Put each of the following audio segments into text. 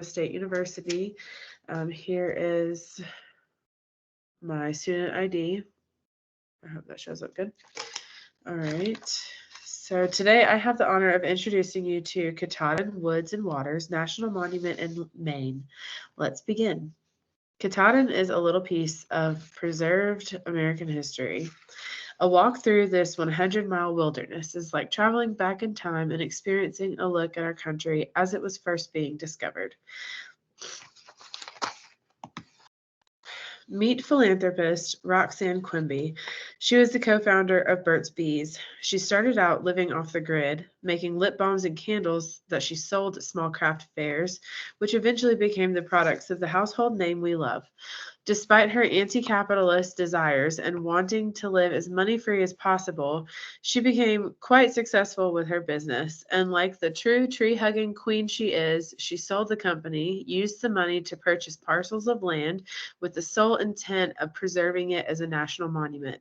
State University. Here is my student ID. I hope that shows up good. All right. So today I have the honor of introducing you to Katahdin Woods and Waters National Monument in Maine. Let's begin. Katahdin is a little piece of preserved American history. A walk through this 100-mile wilderness is like traveling back in time and experiencing a look at our country as it was first being discovered. Meet philanthropist Roxanne Quimby. She was the co-founder of Burt's Bees. She started out living off the grid, making lip balms and candles that she sold at small craft fairs, which eventually became the products of the household name we love. Despite her anti-capitalist desires and wanting to live as money-free as possible, she became quite successful with her business. And like the true tree-hugging queen she is, she sold the company, used the money to purchase parcels of land with the sole intent of preserving it as a national monument.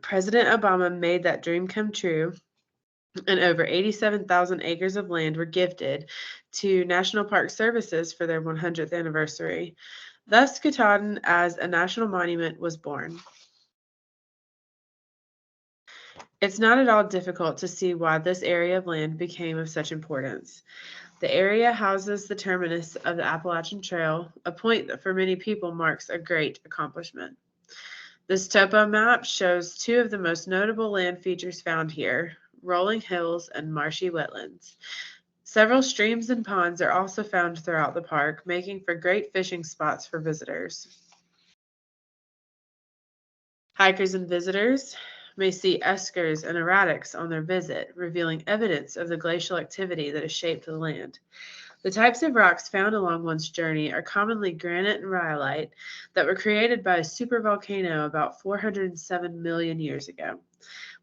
President Obama made that dream come true, and over 87,000 acres of land were gifted to National Park Services for their 100th anniversary. Thus, Katahdin as a national monument was born. It's not at all difficult to see why this area of land became of such importance. The area houses the terminus of the Appalachian Trail, a point that for many people marks a great accomplishment. This topo map shows two of the most notable land features found here, rolling hills and marshy wetlands. Several streams and ponds are also found throughout the park, making for great fishing spots for visitors. Hikers and visitors may see eskers and erratics on their visit, revealing evidence of the glacial activity that has shaped the land. The types of rocks found along one's journey are commonly granite and rhyolite that were created by a supervolcano about 407 million years ago.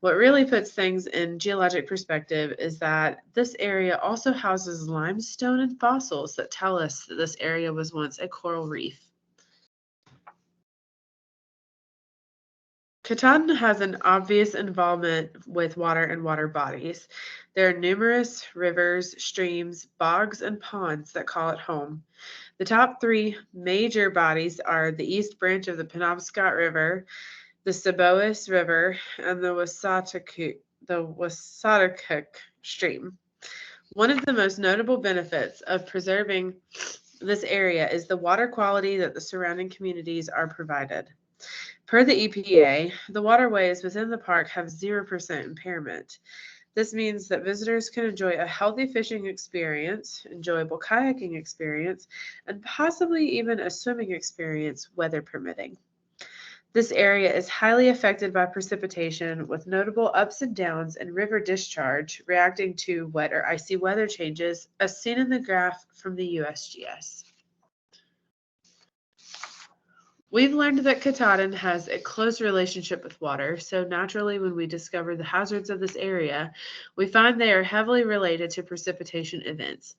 What really puts things in geologic perspective is that this area also houses limestone and fossils that tell us that this area was once a coral reef. Katahdin has an obvious involvement with water and water bodies. There are numerous rivers, streams, bogs, and ponds that call it home. The top three major bodies are the east branch of the Penobscot River, the Sebois River, and the Wasattuck Stream. One of the most notable benefits of preserving this area is the water quality that the surrounding communities are provided. Per the EPA, the waterways within the park have 0% impairment. This means that visitors can enjoy a healthy fishing experience, enjoyable kayaking experience, and possibly even a swimming experience, weather permitting. This area is highly affected by precipitation, with notable ups and downs in river discharge reacting to wet or icy weather changes, as seen in the graph from the USGS. We've learned that Katahdin has a close relationship with water, so naturally when we discover the hazards of this area, we find they are heavily related to precipitation events.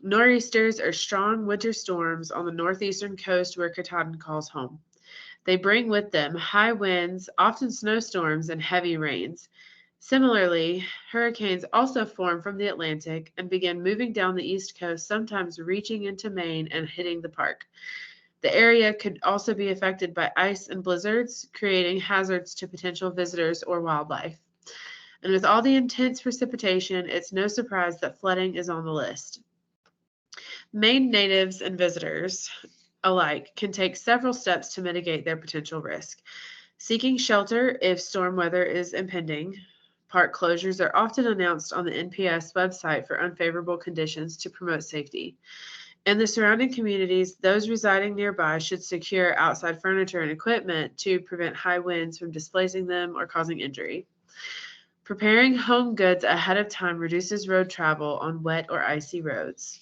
Nor'easters are strong winter storms on the northeastern coast where Katahdin calls home. They bring with them high winds, often snowstorms, and heavy rains. Similarly, hurricanes also form from the Atlantic and begin moving down the east coast, sometimes reaching into Maine and hitting the park. The area could also be affected by ice and blizzards, creating hazards to potential visitors or wildlife. And with all the intense precipitation, it's no surprise that flooding is on the list. Maine natives and visitors alike can take several steps to mitigate their potential risk. Seeking shelter if storm weather is impending. Park closures are often announced on the NPS website for unfavorable conditions to promote safety. In the surrounding communities, those residing nearby should secure outside furniture and equipment to prevent high winds from displacing them or causing injury. Preparing home goods ahead of time reduces road travel on wet or icy roads.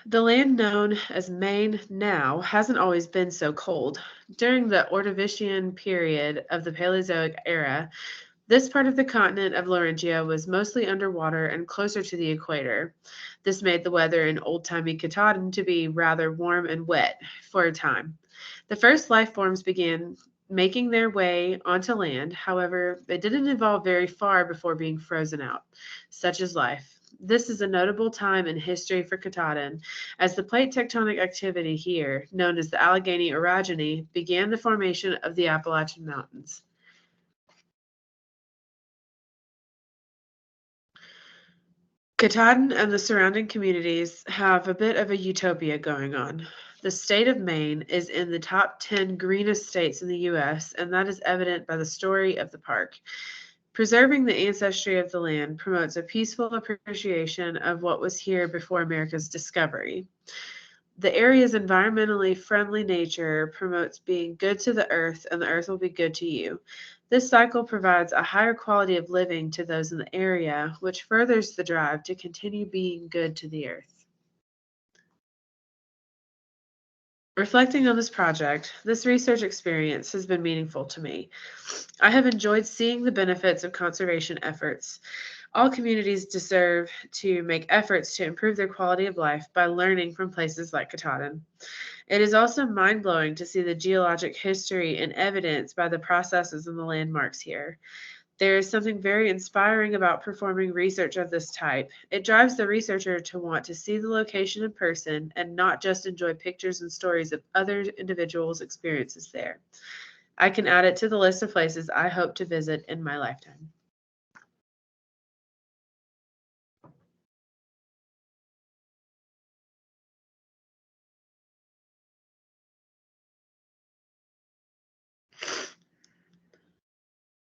The land known as Maine now hasn't always been so cold. During the Ordovician period of the Paleozoic era, this part of the continent of Laurentia was mostly underwater and closer to the equator. This made the weather in old-timey Katahdin to be rather warm and wet for a time. The first life forms began making their way onto land. However, it didn't evolve very far before being frozen out. Such is life. This is a notable time in history for Katahdin, as the plate tectonic activity here, known as the Allegheny orogeny, began the formation of the Appalachian Mountains. Katahdin and the surrounding communities have a bit of a utopia going on. The state of Maine is in the top 10 greenest states in the U.S., and that is evident by the story of the park. Preserving the ancestry of the land promotes a peaceful appreciation of what was here before America's discovery. The area's environmentally friendly nature promotes being good to the earth, and the earth will be good to you. This cycle provides a higher quality of living to those in the area, which furthers the drive to continue being good to the earth. Reflecting on this project, this research experience has been meaningful to me. I have enjoyed seeing the benefits of conservation efforts. All communities deserve to make efforts to improve their quality of life by learning from places like Katahdin. It is also mind blowing to see the geologic history and evidence by the processes and the landmarks here. There is something very inspiring about performing research of this type. It drives the researcher to want to see the location in person and not just enjoy pictures and stories of other individuals' experiences there. I can add it to the list of places I hope to visit in my lifetime.